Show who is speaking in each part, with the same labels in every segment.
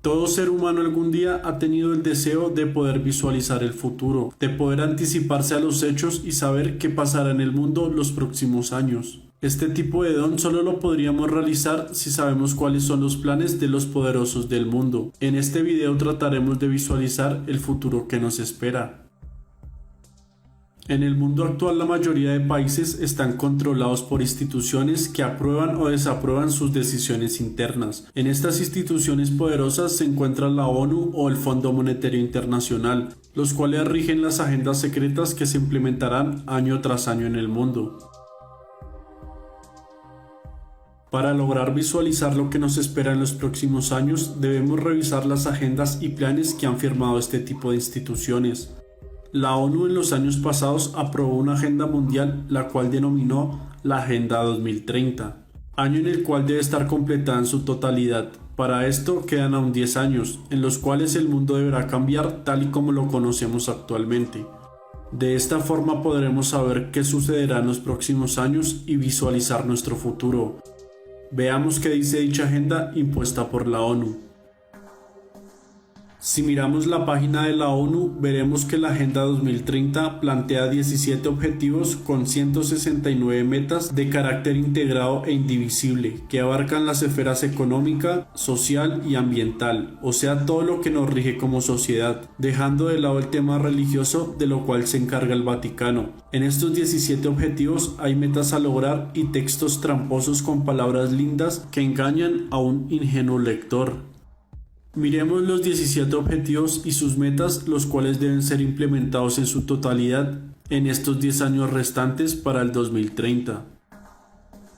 Speaker 1: Todo ser humano algún día ha tenido el deseo de poder visualizar el futuro, de poder anticiparse a los hechos y saber qué pasará en el mundo los próximos años. Este tipo de don solo lo podríamos realizar si sabemos cuáles son los planes de los poderosos del mundo. En este video trataremos de visualizar el futuro que nos espera. En el mundo actual, la mayoría de países están controlados por instituciones que aprueban o desaprueban sus decisiones internas. En estas instituciones poderosas se encuentran la ONU o el Fondo Monetario Internacional, los cuales rigen las agendas secretas que se implementarán año tras año en el mundo. Para lograr visualizar lo que nos espera en los próximos años, debemos revisar las agendas y planes que han firmado este tipo de instituciones. La ONU en los años pasados aprobó una agenda mundial, la cual denominó la Agenda 2030, año en el cual debe estar completada en su totalidad. Para esto quedan aún 10 años, en los cuales el mundo deberá cambiar tal y como lo conocemos actualmente. De esta forma podremos saber qué sucederá en los próximos años y visualizar nuestro futuro. Veamos qué dice dicha agenda impuesta por la ONU. Si miramos la página de la ONU, veremos que la Agenda 2030 plantea 17 objetivos con 169 metas de carácter integrado e indivisible, que abarcan las esferas económica, social y ambiental, o sea, todo lo que nos rige como sociedad, dejando de lado el tema religioso, de lo cual se encarga el Vaticano. En estos 17 objetivos hay metas a lograr y textos tramposos con palabras lindas que engañan a un ingenuo lector. Miremos los 17 objetivos y sus metas, los cuales deben ser implementados en su totalidad en estos 10 años restantes para el 2030.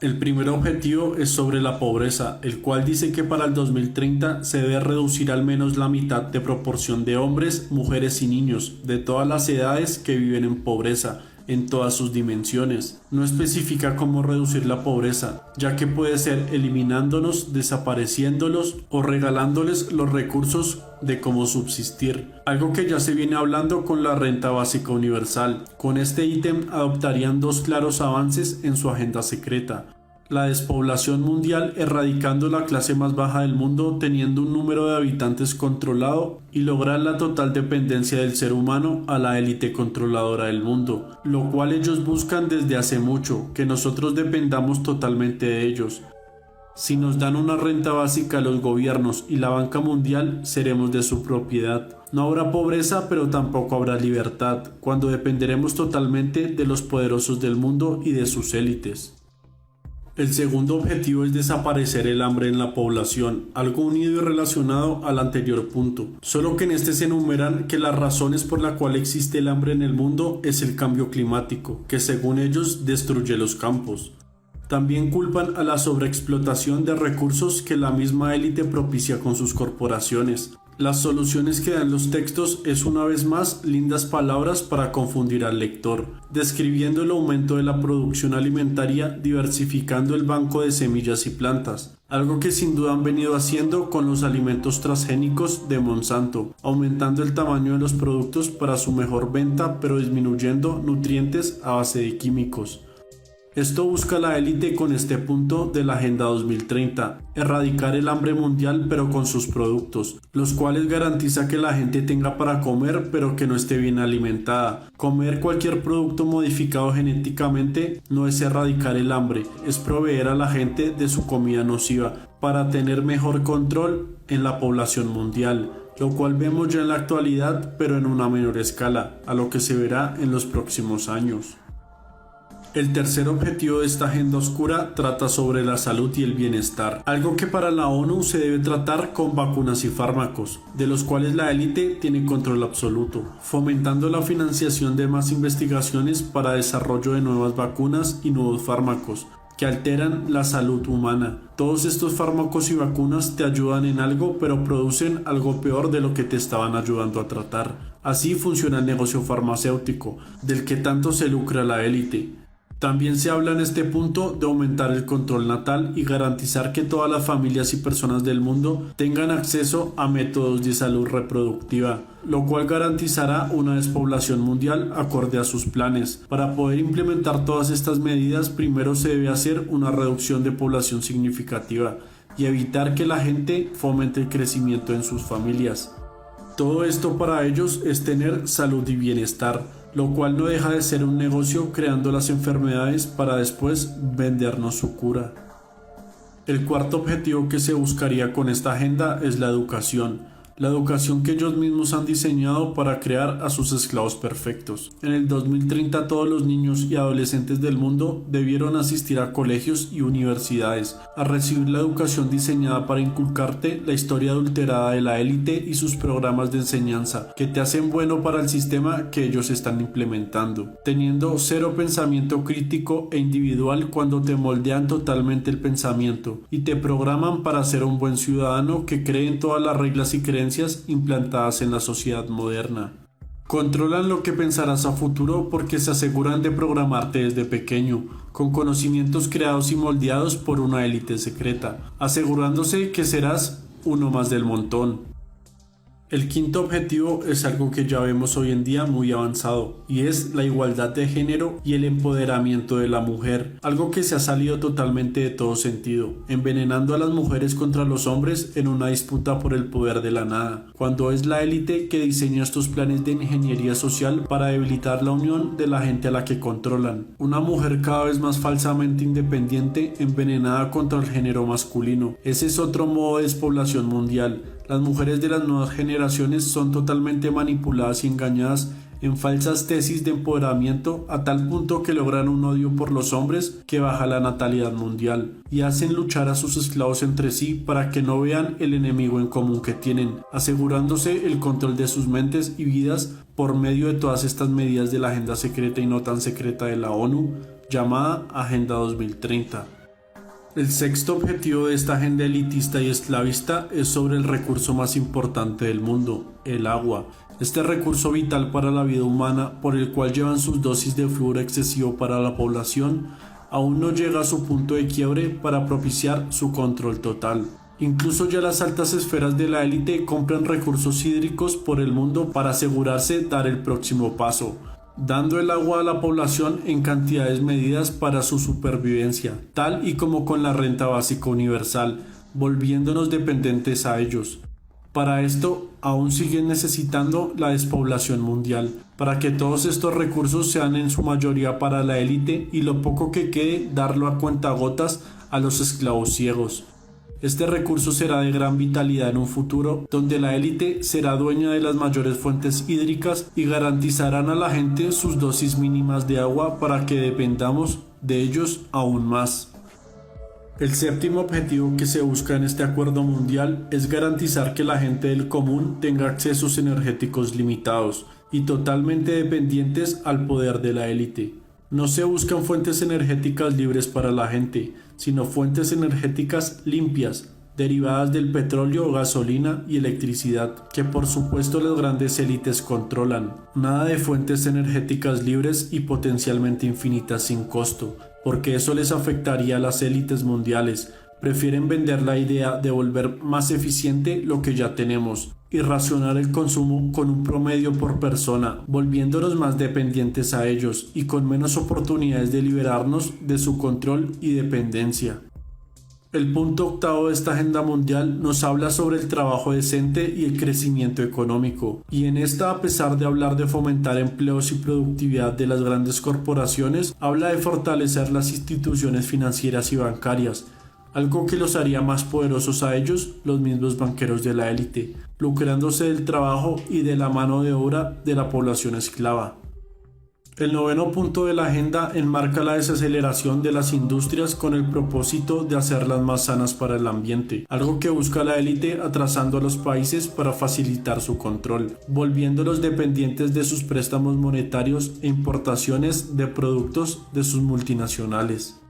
Speaker 1: El primer objetivo es sobre la pobreza, el cual dice que para el 2030 se debe reducir al menos la mitad de proporción de hombres, mujeres y niños de todas las edades que viven en pobreza, en todas sus dimensiones. No especifica cómo reducir la pobreza, ya que puede ser eliminándonos, desapareciéndolos o regalándoles los recursos de cómo subsistir, algo que ya se viene hablando con la renta básica universal. Con este ítem adoptarían dos claros avances en su agenda secreta: la despoblación mundial, erradicando la clase más baja del mundo, teniendo un número de habitantes controlado, y lograr la total dependencia del ser humano a la élite controladora del mundo, lo cual ellos buscan desde hace mucho, que nosotros dependamos totalmente de ellos. Si nos dan una renta básica a los gobiernos y la banca mundial, seremos de su propiedad. No habrá pobreza, pero tampoco habrá libertad, cuando dependeremos totalmente de los poderosos del mundo y de sus élites. El segundo objetivo es desaparecer el hambre en la población, algo unido y relacionado al anterior punto, solo que en este se enumeran que las razones por las cuales existe el hambre en el mundo es el cambio climático, que según ellos destruye los campos. También culpan a la sobreexplotación de recursos que la misma élite propicia con sus corporaciones. Las soluciones que dan los textos es una vez más lindas palabras para confundir al lector, describiendo el aumento de la producción alimentaria, diversificando el banco de semillas y plantas, algo que sin duda han venido haciendo con los alimentos transgénicos de Monsanto, aumentando el tamaño de los productos para su mejor venta, pero disminuyendo nutrientes a base de químicos. Esto busca la élite con este punto de la Agenda 2030, erradicar el hambre mundial pero con sus productos, los cuales garantiza que la gente tenga para comer pero que no esté bien alimentada. Comer cualquier producto modificado genéticamente no es erradicar el hambre, es proveer a la gente de su comida nociva para tener mejor control en la población mundial, lo cual vemos ya en la actualidad pero en una menor escala, a lo que se verá en los próximos años. El tercer objetivo de esta agenda oscura trata sobre la salud y el bienestar, algo que para la ONU se debe tratar con vacunas y fármacos, de los cuales la élite tiene control absoluto, fomentando la financiación de más investigaciones para desarrollo de nuevas vacunas y nuevos fármacos que alteran la salud humana. Todos estos fármacos y vacunas te ayudan en algo, pero producen algo peor de lo que te estaban ayudando a tratar. Así funciona el negocio farmacéutico, del que tanto se lucra la élite. También se habla en este punto de aumentar el control natal y garantizar que todas las familias y personas del mundo tengan acceso a métodos de salud reproductiva, lo cual garantizará una despoblación mundial acorde a sus planes. Para poder implementar todas estas medidas, primero se debe hacer una reducción de población significativa, y evitar que la gente fomente el crecimiento en sus familias. Todo esto para ellos es tener salud y bienestar, lo cual no deja de ser un negocio creando las enfermedades para después vendernos su cura. El cuarto objetivo que se buscaría con esta agenda es la educación que ellos mismos han diseñado para crear a sus esclavos perfectos. En el 2030 todos los niños y adolescentes del mundo debieron asistir a colegios y universidades, a recibir la educación diseñada para inculcarte la historia adulterada de la élite y sus programas de enseñanza, que te hacen bueno para el sistema que ellos están implementando, teniendo cero pensamiento crítico e individual cuando te moldean totalmente el pensamiento y te programan para ser un buen ciudadano que cree en todas las reglas y creencias implantadas en la sociedad moderna. Controlan lo que pensarás a futuro porque se aseguran de programarte desde pequeño, con conocimientos creados y moldeados por una élite secreta, asegurándose que serás uno más del montón. El quinto objetivo es algo que ya vemos hoy en día muy avanzado, y es la igualdad de género y el empoderamiento de la mujer, algo que se ha salido totalmente de todo sentido, envenenando a las mujeres contra los hombres en una disputa por el poder de la nada, cuando es la élite que diseña estos planes de ingeniería social para debilitar la unión de la gente a la que controlan. Una mujer cada vez más falsamente independiente, envenenada contra el género masculino. Ese es otro modo de despoblación mundial. Las mujeres de las nuevas generaciones son totalmente manipuladas y engañadas en falsas tesis de empoderamiento a tal punto que logran un odio por los hombres que baja la natalidad mundial y hacen luchar a sus esclavos entre sí para que no vean el enemigo en común que tienen, asegurándose el control de sus mentes y vidas por medio de todas estas medidas de la agenda secreta y no tan secreta de la ONU llamada Agenda 2030. El sexto objetivo de esta agenda elitista y esclavista es sobre el recurso más importante del mundo, el agua. Este recurso vital para la vida humana, por el cual llevan sus dosis de flúor excesivo para la población, aún no llega a su punto de quiebre para propiciar su control total. Incluso ya las altas esferas de la élite compran recursos hídricos por el mundo para asegurarse dar el próximo paso, dando el agua a la población en cantidades medidas para su supervivencia, tal y como con la renta básica universal, volviéndonos dependientes a ellos. Para esto, aún siguen necesitando la despoblación mundial, para que todos estos recursos sean en su mayoría para la élite y lo poco que quede darlo a cuentagotas a los esclavos ciegos. Este recurso será de gran vitalidad en un futuro donde la élite será dueña de las mayores fuentes hídricas y garantizarán a la gente sus dosis mínimas de agua para que dependamos de ellos aún más. El séptimo objetivo que se busca en este acuerdo mundial es garantizar que la gente del común tenga accesos energéticos limitados y totalmente dependientes al poder de la élite. No se buscan fuentes energéticas libres para la gente, sino fuentes energéticas limpias, derivadas del petróleo, gasolina y electricidad, que por supuesto las grandes élites controlan. Nada de fuentes energéticas libres y potencialmente infinitas sin costo, porque eso les afectaría a las élites mundiales. Prefieren vender la idea de volver más eficiente lo que ya tenemos y racionar el consumo con un promedio por persona, volviéndonos más dependientes a ellos y con menos oportunidades de liberarnos de su control y dependencia. El punto octavo de esta agenda mundial nos habla sobre el trabajo decente y el crecimiento económico, y en esta, a pesar de hablar de fomentar empleos y productividad de las grandes corporaciones, habla de fortalecer las instituciones financieras y bancarias, algo que los haría más poderosos a ellos, los mismos banqueros de la élite, lucrándose del trabajo y de la mano de obra de la población esclava. El noveno punto de la agenda enmarca la desaceleración de las industrias con el propósito de hacerlas más sanas para el ambiente, algo que busca la élite atrasando a los países para facilitar su control, volviéndolos dependientes de sus préstamos monetarios e importaciones de productos de sus multinacionales.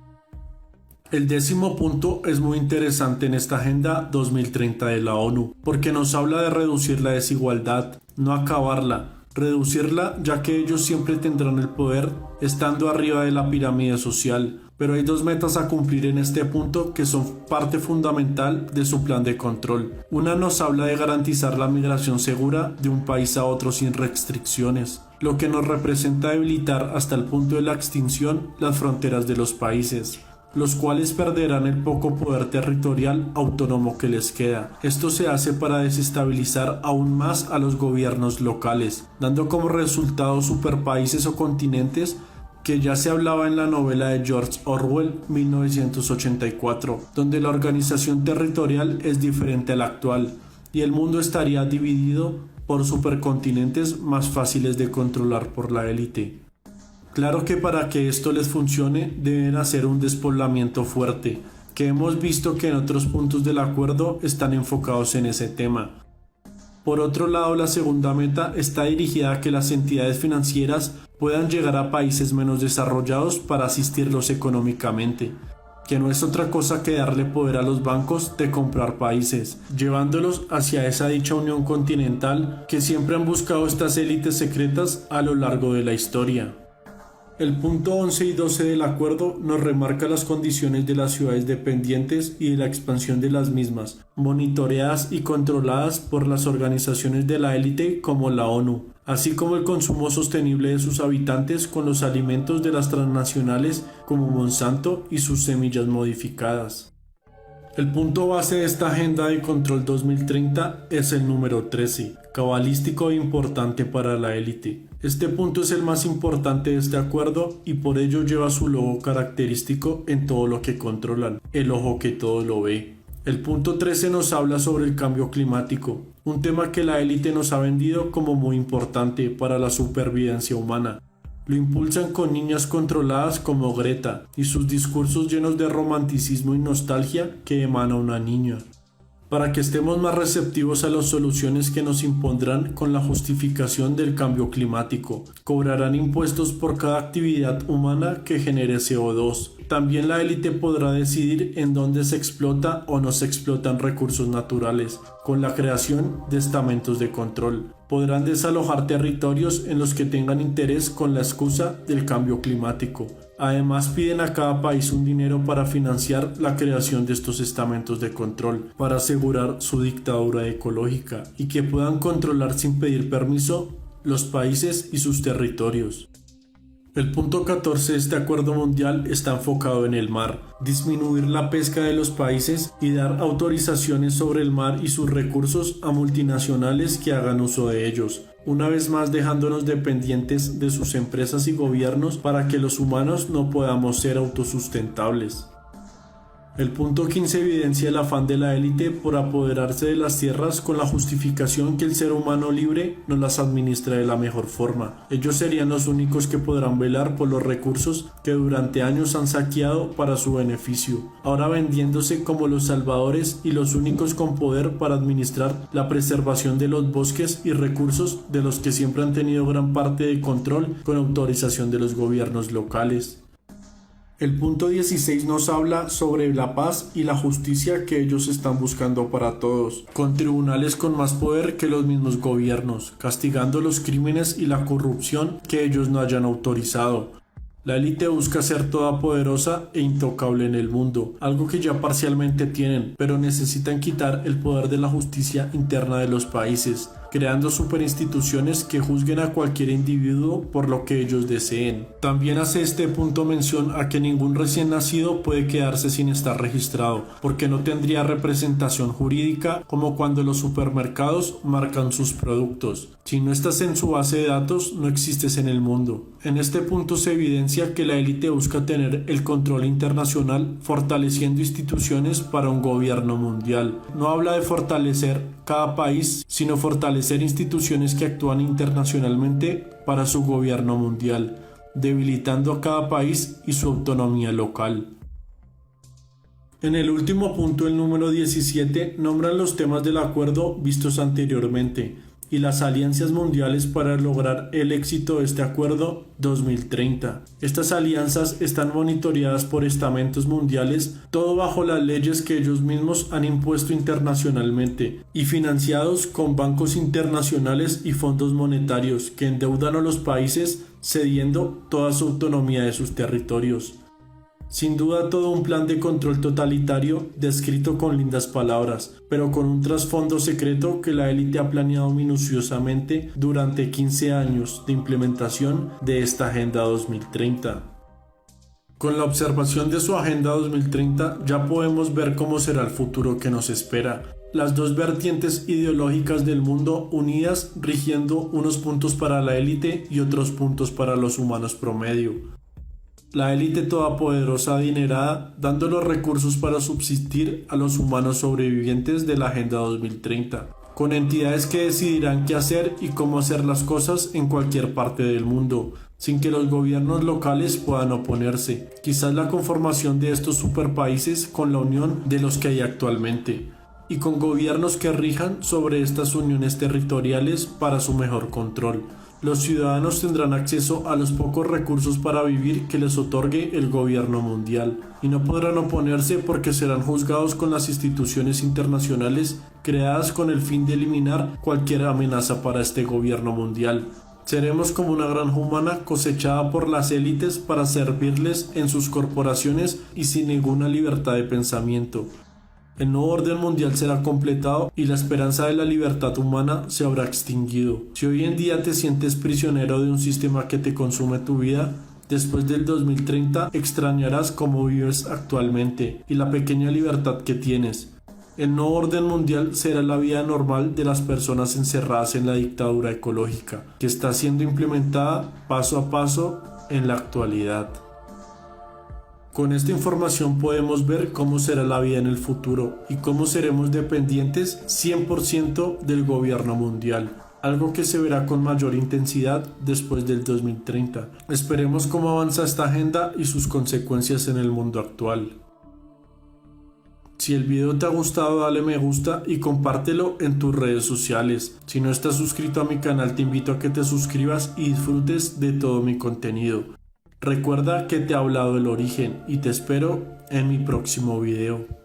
Speaker 1: El décimo punto es muy interesante en esta Agenda 2030 de la ONU, porque nos habla de reducir la desigualdad, no acabarla, reducirla, ya que ellos siempre tendrán el poder estando arriba de la pirámide social. Pero hay dos metas a cumplir en este punto que son parte fundamental de su plan de control. Una nos habla de garantizar la migración segura de un país a otro sin restricciones, lo que nos representa debilitar hasta el punto de la extinción las fronteras de los países. los cuales perderán el poco poder territorial autónomo que les queda. Esto se hace para desestabilizar aún más a los gobiernos locales, dando como resultado superpaíses o continentes que ya se hablaba en la novela de George Orwell 1984, donde la organización territorial es diferente a la actual y el mundo estaría dividido por supercontinentes más fáciles de controlar por la élite. Claro que para que esto les funcione deben hacer un despoblamiento fuerte, que hemos visto que en otros puntos del acuerdo están enfocados en ese tema. Por otro lado, la segunda meta está dirigida a que las entidades financieras puedan llegar a países menos desarrollados para asistirlos económicamente, que no es otra cosa que darle poder a los bancos de comprar países, llevándolos hacia esa dicha unión continental que siempre han buscado estas élites secretas a lo largo de la historia. El punto 11 y 12 del acuerdo nos remarca las condiciones de las ciudades dependientes y de la expansión de las mismas, monitoreadas y controladas por las organizaciones de la élite como la ONU, así como el consumo sostenible de sus habitantes con los alimentos de las transnacionales como Monsanto y sus semillas modificadas. El punto base de esta Agenda de Control 2030 es el número 13, cabalístico e importante para la élite. Este punto es el más importante de este acuerdo y por ello lleva su logo característico en todo lo que controlan, el ojo que todo lo ve. El punto 13 nos habla sobre el cambio climático, un tema que la élite nos ha vendido como muy importante para la supervivencia humana. Lo impulsan con niñas controladas como Greta y sus discursos llenos de romanticismo y nostalgia que emana una niña. Para que estemos más receptivos a las soluciones que nos impondrán con la justificación del cambio climático. Cobrarán impuestos por cada actividad humana que genere CO2. También la élite podrá decidir en dónde se explota o no se explotan recursos naturales, con la creación de estamentos de control. Podrán desalojar territorios en los que tengan interés con la excusa del cambio climático. Además, piden a cada país un dinero para financiar la creación de estos estamentos de control, para asegurar su dictadura ecológica y que puedan controlar sin pedir permiso los países y sus territorios. El punto 14 de este acuerdo mundial está enfocado en el mar, disminuir la pesca de los países y dar autorizaciones sobre el mar y sus recursos a multinacionales que hagan uso de ellos, una vez más dejándonos dependientes de sus empresas y gobiernos para que los humanos no podamos ser autosustentables. El punto 15 evidencia el afán de la élite por apoderarse de las tierras con la justificación que el ser humano libre no las administra de la mejor forma. Ellos serían los únicos que podrán velar por los recursos que durante años han saqueado para su beneficio, ahora vendiéndose como los salvadores y los únicos con poder para administrar la preservación de los bosques y recursos de los que siempre han tenido gran parte de control con autorización de los gobiernos locales. El punto 16 nos habla sobre la paz y la justicia que ellos están buscando para todos, con tribunales con más poder que los mismos gobiernos, castigando los crímenes y la corrupción que ellos no hayan autorizado. La élite busca ser todopoderosa e intocable en el mundo, algo que ya parcialmente tienen, pero necesitan quitar el poder de la justicia interna de los países, creando superinstituciones que juzguen a cualquier individuo por lo que ellos deseen. También hace este punto mención a que ningún recién nacido puede quedarse sin estar registrado, porque no tendría representación jurídica como cuando los supermercados marcan sus productos. Si no estás en su base de datos, no existes en el mundo. En este punto se evidencia que la élite busca tener el control internacional, fortaleciendo instituciones para un gobierno mundial. No habla de fortalecer cada país, sino fortalecer instituciones que actúan internacionalmente para su gobierno mundial, debilitando a cada país y su autonomía local. En el último punto, el número 17, nombran los temas del acuerdo vistos anteriormente y las alianzas mundiales para lograr el éxito de este acuerdo 2030. Estas alianzas están monitoreadas por estamentos mundiales, todo bajo las leyes que ellos mismos han impuesto internacionalmente y financiados con bancos internacionales y fondos monetarios que endeudan a los países cediendo toda su autonomía de sus territorios. Sin duda todo un plan de control totalitario descrito con lindas palabras, pero con un trasfondo secreto que la élite ha planeado minuciosamente durante 15 años de implementación de esta Agenda 2030. Con la observación de su Agenda 2030 ya podemos ver cómo será el futuro que nos espera. Las dos vertientes ideológicas del mundo unidas rigiendo unos puntos para la élite y otros puntos para los humanos promedio. La élite todopoderosa adinerada dando los recursos para subsistir a los humanos sobrevivientes de la Agenda 2030, con entidades que decidirán qué hacer y cómo hacer las cosas en cualquier parte del mundo, sin que los gobiernos locales puedan oponerse. Quizás la conformación de estos superpaíses con la unión de los que hay actualmente, y con gobiernos que rijan sobre estas uniones territoriales para su mejor control. Los ciudadanos tendrán acceso a los pocos recursos para vivir que les otorgue el gobierno mundial, y no podrán oponerse porque serán juzgados con las instituciones internacionales creadas con el fin de eliminar cualquier amenaza para este gobierno mundial. Seremos como una granja humana cosechada por las élites para servirles en sus corporaciones y sin ninguna libertad de pensamiento. El nuevo orden mundial será completado y la esperanza de la libertad humana se habrá extinguido. Si hoy en día te sientes prisionero de un sistema que te consume tu vida, después del 2030 extrañarás cómo vives actualmente y la pequeña libertad que tienes. El nuevo orden mundial será la vida normal de las personas encerradas en la dictadura ecológica, que está siendo implementada paso a paso en la actualidad. Con esta información podemos ver cómo será la vida en el futuro y cómo seremos dependientes 100% del gobierno mundial, algo que se verá con mayor intensidad después del 2030. Esperemos cómo avanza esta agenda y sus consecuencias en el mundo actual. Si el video te ha gustado, dale me gusta y compártelo en tus redes sociales. Si no estás suscrito a mi canal, te invito a que te suscribas y disfrutes de todo mi contenido. Recuerda que te he hablado del origen y te espero en mi próximo video.